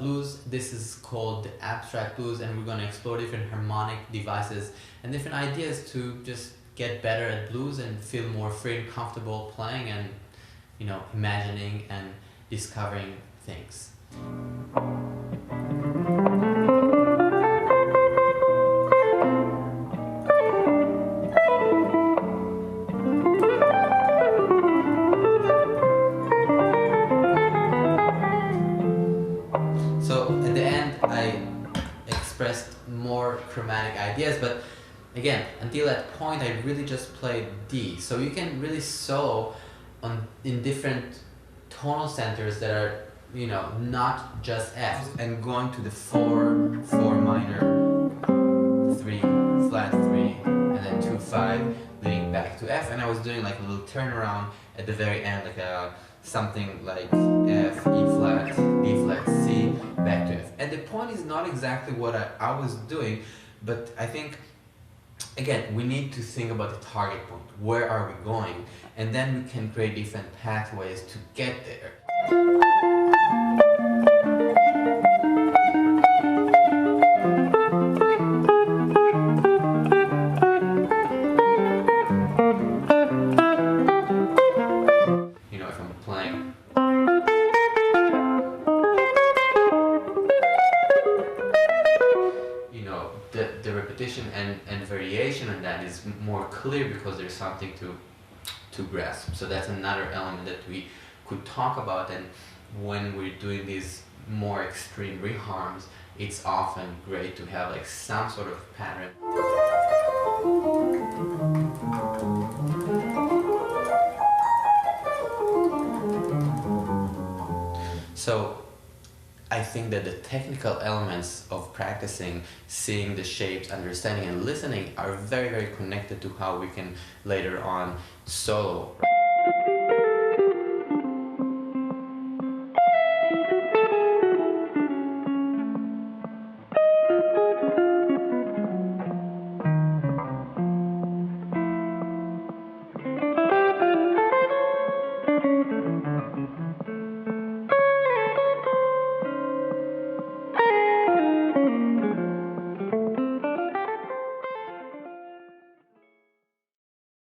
blues. This is called the abstract blues, and we're going to explore different harmonic devices and different ideas to just get better at blues and feel more free and comfortable playing and, you know, imagining and discovering things. So at the end I expressed more chromatic ideas, but again, until that point I really just played D. So you can really solo in different tonal centers that are, you know, not just F. And going to the 4, 4 minor, 3, flat 3, and then 2, 5, leading back to F. And I was doing like a little turnaround at the very end, like something like F, E flat, D flat, C, back to F. And the point is not exactly what I was doing, but I think, again, we need to think about the target point. Where are we going? And then we can create different pathways to get there. You know, if I'm playing, you know, the repetition and variation on that is more clear because there's something to grasp. So that's another element that we could talk about, and when we're doing these more extreme reharms, it's often great to have like some sort of pattern. So I think that the technical elements of practicing, seeing the shapes, understanding and listening are very, very connected to how we can later on solo.